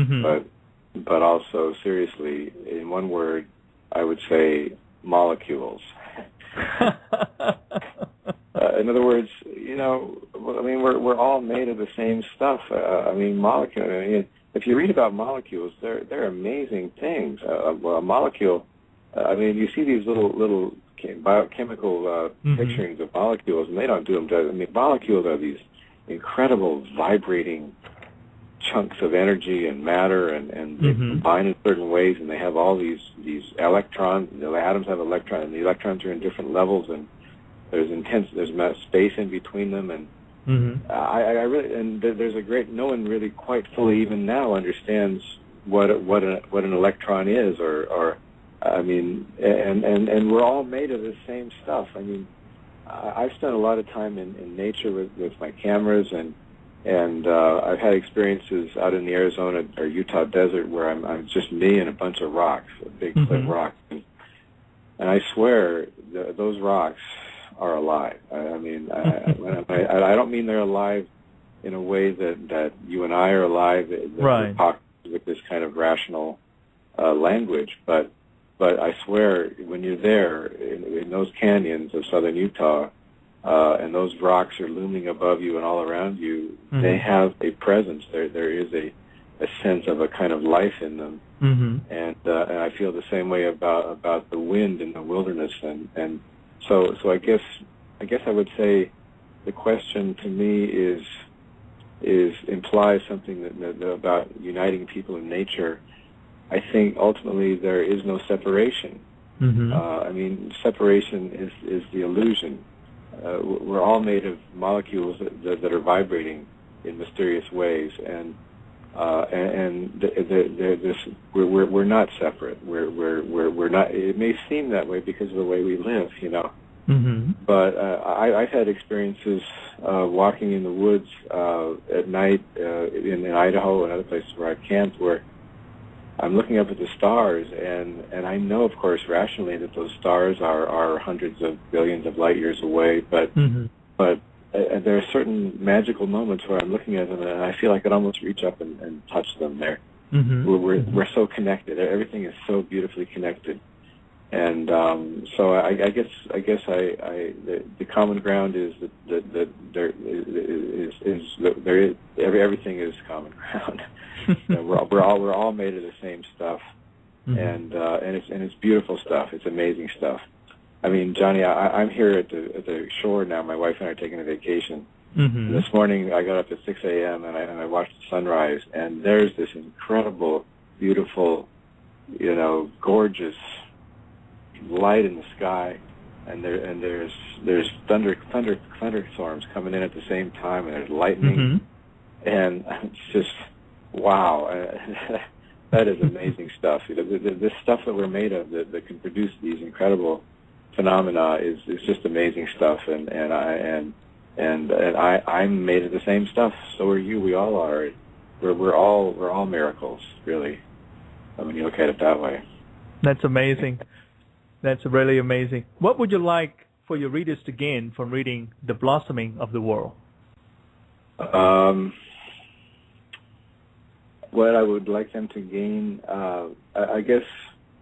Speaker 4: also seriously. In one word, I would say molecules. In other words, we're all made of the same stuff. Molecule. If you read about molecules, they're amazing things. A molecule. You see these little biochemical picturings of molecules, and they don't do them justice. Molecules are these incredible vibrating chunks of energy and matter, and they combine in certain ways, and they have all these electrons. The atoms have electrons, and the electrons are in different levels, and there's space in between them, and there's a great. No one really quite fully even now understands what an electron is, and we're all made of the same stuff. I've spent a lot of time in nature with my cameras, and I've had experiences out in the Arizona or Utah desert where I'm just me and a bunch of rocks, big cliff rocks, and I swear those rocks are alive. I don't mean they're alive in a way that you and I are alive,
Speaker 3: right,
Speaker 4: with this kind of rational language, but I swear, when you're there in those canyons of southern Utah, and those rocks are looming above you and all around you, they have a presence. There is a sense of a kind of life in them, and I feel the same way about the wind in the wilderness, and so I guess I would say the question to me implies something that about uniting people in nature. I think ultimately there is no separation. Separation is the illusion. We're all made of molecules that are vibrating in mysterious ways, and we're not separate. We're not. It may seem that way because of the way we live, But I've had experiences walking in the woods at night in Idaho and other places where I've camped, where I'm looking up at the stars, and I know, of course, rationally that those stars are hundreds of billions of light years away, but there are certain magical moments where I'm looking at them and I feel I could almost reach up and touch them there. We're so connected. Everything is so beautifully connected. And so I guess the common ground is that everything is common ground. We're all made of the same stuff, and it's beautiful stuff. It's amazing stuff. I mean, Johnny, I'm here at the shore now. My wife and I are taking a vacation. This morning I got up at 6 a.m. and I watched the sunrise, and there's this incredible, beautiful, gorgeous light in the sky, and there's thunderstorms coming in at the same time, and there's lightning, and it's just wow. That is amazing stuff. The stuff that we're made of that can produce these incredible phenomena is just amazing stuff, and I'm made of the same stuff. So are you. We all are. We're all miracles, really, when you look at it that way.
Speaker 3: That's amazing. That's really amazing. What would you like for your readers to gain from reading The Blossoming of the World?
Speaker 4: What I would like them to gain, I guess,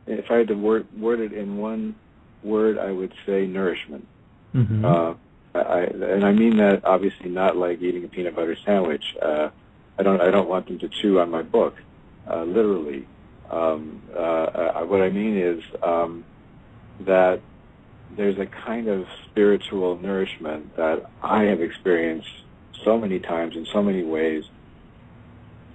Speaker 4: if I had to word it in one word, I would say nourishment. And I mean that obviously not like eating a peanut butter sandwich. I don't want them to chew on my book, literally. What I mean is that there's a kind of spiritual nourishment that I have experienced so many times in so many ways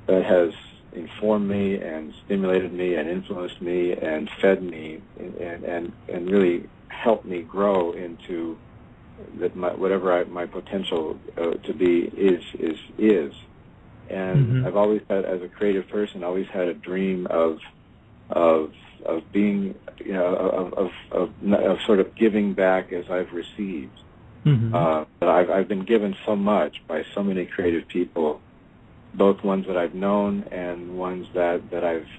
Speaker 4: that has informed me and stimulated me and influenced me and fed me and really helped me grow into that whatever my potential to be is. And I've always had, as a creative person, always had a dream of being, of sort of giving back as I've received. I've been given so much by so many creative people, both ones that I've known and ones that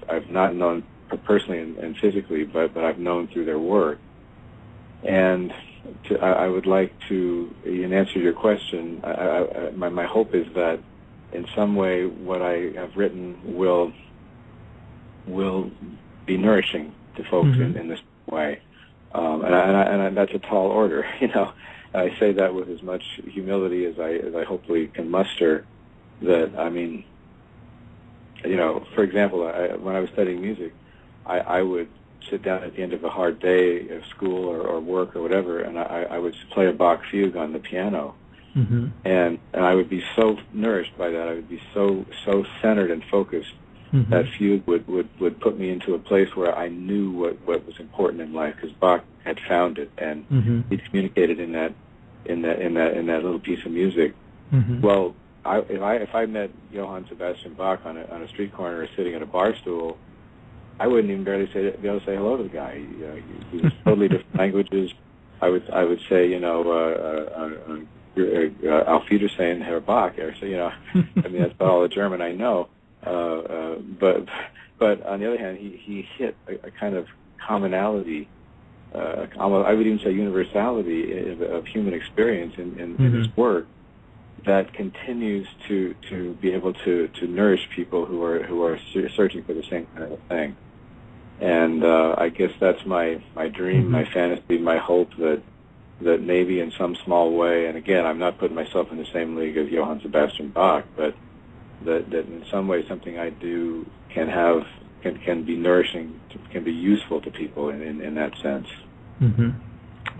Speaker 4: I've not known personally and physically, but I've known through their work. And I would like to, in answer to your question, my hope is that in some way what I have written will be nourishing to folks in this way. And that's a tall order, I say that with as much humility as I hopefully can muster. That, I mean, for example, when I was studying music, I would sit down at the end of a hard day of school or work or whatever, and I would play a Bach fugue on the piano, and I would be so nourished by that. I would be so centered and focused. That fugue would put me into a place where I knew what was important in life, because Bach had found it, and he communicated in that little piece of music. Well, if I met Johann Sebastian Bach on a street corner or sitting at a bar stool, I wouldn't even barely be able to say hello to the guy. He was totally different languages. I would say Auf Wiedersehen, Herr Bach. So I mean, that's all the German I know. But on the other hand, he hit a kind of commonality almost, I would even say, universality of human experience in his work that continues to be able to nourish people who are searching for the same kind of thing. And I guess that's my dream, my fantasy, my hope that maybe in some small way, and again, I'm not putting myself in the same league as Johann Sebastian Bach, but that in some way something I do can be nourishing, can be useful to people in that sense.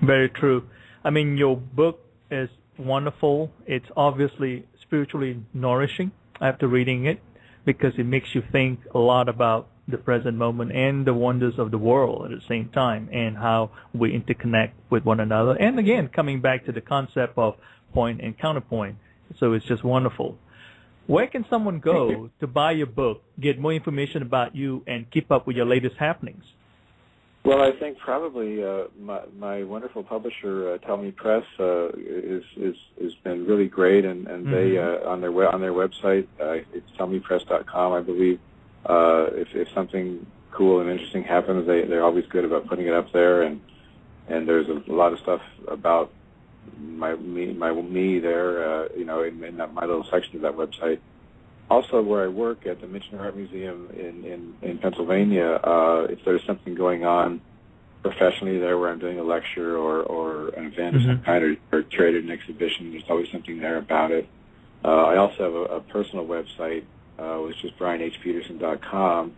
Speaker 3: Very true. I mean, your book is wonderful. It's obviously spiritually nourishing after reading it, because it makes you think a lot about the present moment and the wonders of the world at the same time, and how we interconnect with one another. And again, coming back to the concept of point and counterpoint. So it's just wonderful. Where can someone go to buy your book, get more information about you, and keep up with your latest happenings?
Speaker 4: Well, I think probably my wonderful publisher, Tell Me Press, has been really great, and they on their website, it's tellmepress.com, I believe. If something cool and interesting happens, they're always good about putting it up there, and there's a lot of stuff about me there, in my little section of that website. Also, where I work at the Michener Art Museum in Pennsylvania, if there's something going on professionally there where I'm doing a lecture or an event of some kind, or curated an exhibition, there's always something there about it. I also have a personal website, which is brianhpeterson.com,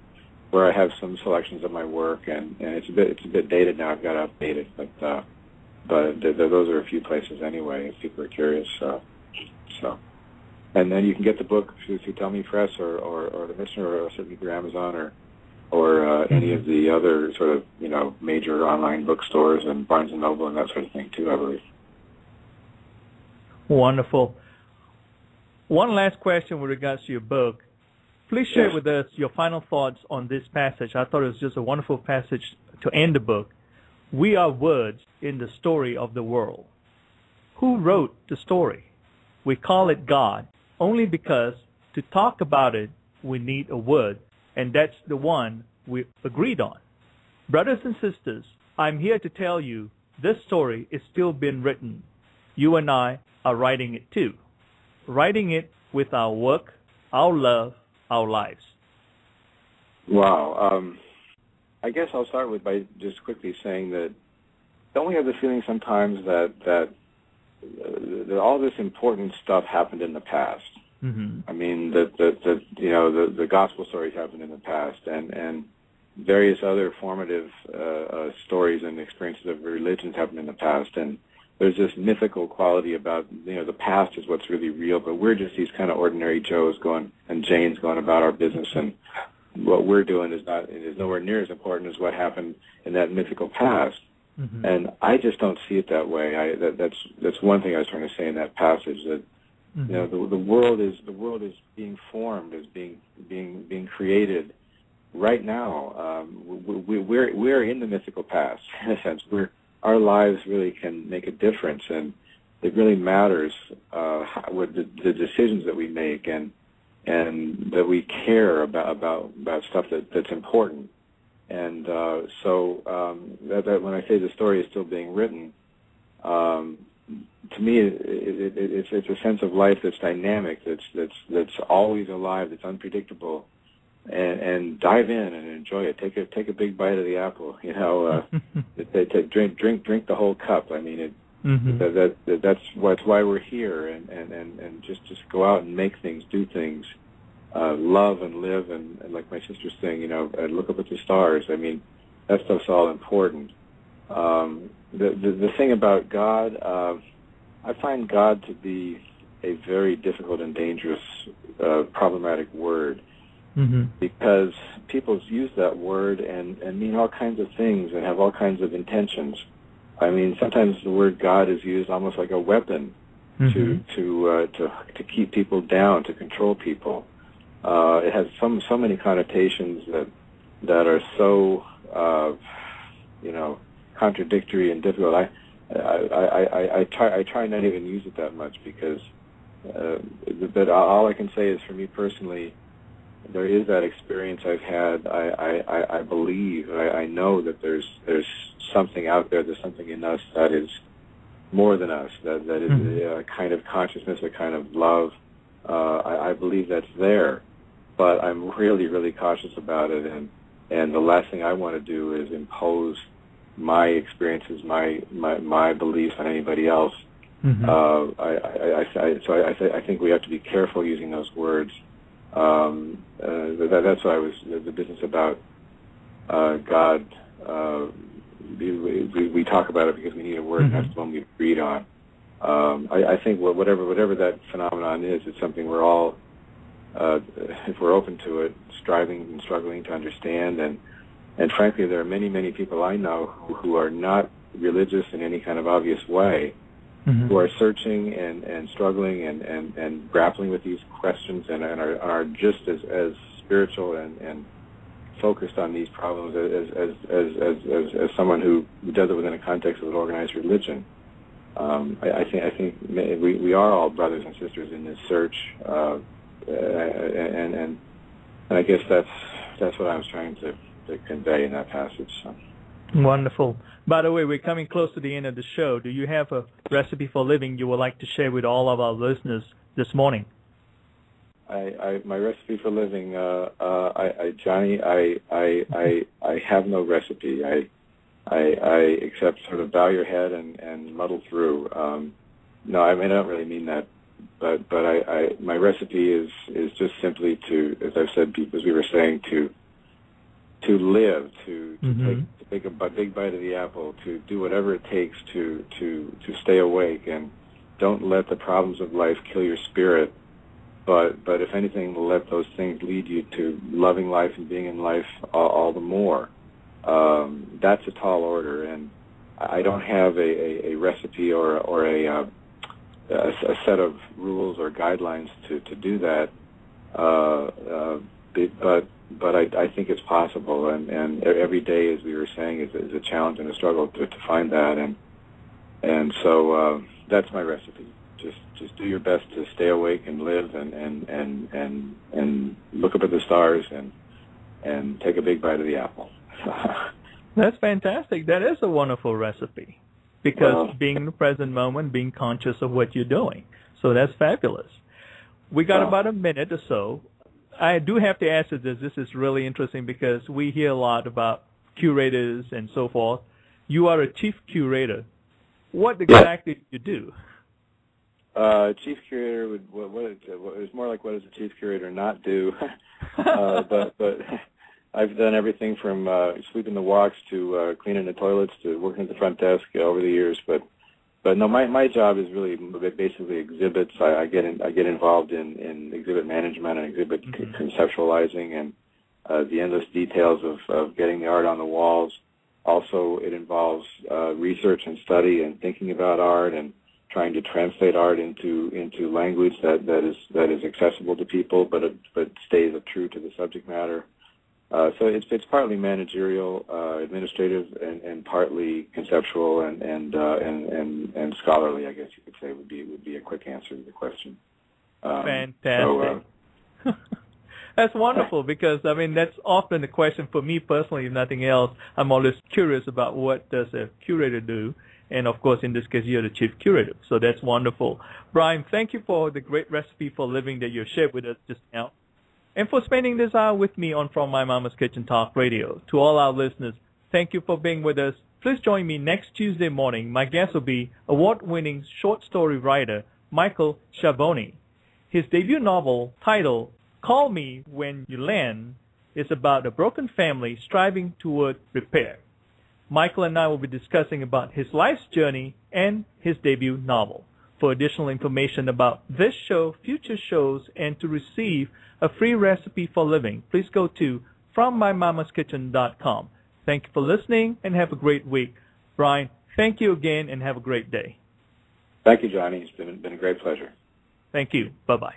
Speaker 4: where I have some selections of my work, and it's a bit dated now. I've got to update it, but those are a few places anyway, if people are curious. So, and then you can get the book through Tell Me Press or the Michener, or certainly through Amazon or any of the other sort of major online bookstores and Barnes and Noble and that sort of thing too, I believe.
Speaker 3: Wonderful. One last question with regards to your book. Please share with us your final thoughts on this passage. I thought it was just a wonderful passage to end the book. We are words in the story of the world. Who wrote the story? We call it God, only because to talk about it, we need a word, and that's the one we agreed on. Brothers and sisters, I'm here to tell you this story is still being written. You and I are writing it too. Writing it with our work, our love, our lives.
Speaker 4: Wow. I guess I'll start by just quickly saying that don't we have the feeling sometimes that all this important stuff happened in the past? I mean, the gospel stories happened in the past, and various other formative stories and experiences of religions happened in the past, and there's this mythical quality about, the past is what's really real, but we're just these kind of ordinary Joes and Janes going about our business, and what we're doing is nowhere near as important as what happened in that mythical past. And I just don't see it that way. That's one thing I was trying to say in that passage, that the world is being formed, is being created right now. We're in the mythical past in a sense. Our lives really can make a difference, and it really matters what the decisions that we make, and that we care about stuff that's important. And that when I say the story is still being written, to me it's a sense of life that's dynamic, that's always alive, that's unpredictable. And dive in and enjoy it. Take a big bite of the apple. Drink the whole cup. I mean, that's why we're here. And just go out and make things, do things, love and live, and like my sister's saying, look up at the stars. I mean, that stuff's all important. The thing about God, I find God to be a very difficult and dangerous, problematic word. Because people use that word and mean all kinds of things and have all kinds of intentions. I mean, sometimes the word God is used almost like a weapon to keep people down, to control people. It has so many connotations that are so contradictory and difficult. I try not even use it that much, because but all I can say is, for me personally, there is that experience I've had. I believe, I know that there's something out there, there's something in us that is more than us, that is a kind of consciousness, a kind of love. I believe that's there, but I'm really, really cautious about it, and the last thing I want to do is impose my experiences, my beliefs on anybody else. So I think we have to be careful using those words. That's why I was the business about God. We talk about it because we need a word, and that's the one we agreed on. I think whatever that phenomenon is, it's something we're all, if we're open to it, striving and struggling to understand. And frankly, there are many people I know who are not religious in any kind of obvious way, who are searching and struggling and grappling with these questions and are just as spiritual and focused on these problems as someone who does it within a context of an organized religion. I think we are all brothers and sisters in this search, and I guess that's what I was trying to convey in that passage. So.
Speaker 3: Wonderful. By the way, we're coming close to the end of the show. Do you have a recipe for living you would like to share with all of our listeners this morning?
Speaker 4: My recipe for living, Johnny, I have no recipe. I except sort of bow your head and muddle through. No, I don't really mean that, but my recipe is just simply to, as I've said, as we were saying, to live, to take a big bite of the apple, to do whatever it takes to stay awake, and don't let the problems of life kill your spirit. But if anything, let those things lead you to loving life and being in life all the more. That's a tall order, and I don't have a recipe or a set of rules or guidelines to do that. But I think it's possible, and every day, as we were saying, is a challenge and a struggle to find that, and so that's my recipe. Just do your best to stay awake and live, and look up at the stars and take a big bite of the apple.
Speaker 3: That's fantastic. That is a wonderful recipe, because being in the present moment, being conscious of what you're doing. So that's fabulous. We got about a minute or so. I do have to ask you this. This is really interesting because we hear a lot about curators and so forth. You are a chief curator. What exactly do you do?
Speaker 4: Chief curator it's more like what does a chief curator not do? but I've done everything from sweeping the walks to cleaning the toilets to working at the front desk over the years. But no, my job is really basically exhibits. I get involved in exhibit management and exhibit conceptualizing and the endless details of getting the art on the walls. Also, it involves research and study and thinking about art and trying to translate art into language that is accessible to people, but stays true to the subject matter. So it's partly managerial, administrative, and partly conceptual and scholarly. I guess you could say would be a quick answer to the question.
Speaker 3: Fantastic. That's wonderful, because I mean that's often the question for me personally. If nothing else, I'm always curious about what does a curator do. And, of course, in this case, you're the chief curator. So that's wonderful. Brian, thank you for the great recipe for living that you shared with us just now, and for spending this hour with me on From My Mama's Kitchen Talk Radio. To all our listeners, thank you for being with us. Please join me next Tuesday morning. My guest will be award-winning short story writer Michael Schiavone. His debut novel, titled Call Me When You Land, is about a broken family striving toward repair. Michael and I will be discussing about his life's journey and his debut novel. For additional information about this show, future shows, and to receive a free recipe for living, please go to FromMyMamasKitchen.com. Thank you for listening, and have a great week. Brian, thank you again, and have a great day.
Speaker 4: Thank you, Johnny. It's been a great pleasure.
Speaker 3: Thank you. Bye-bye.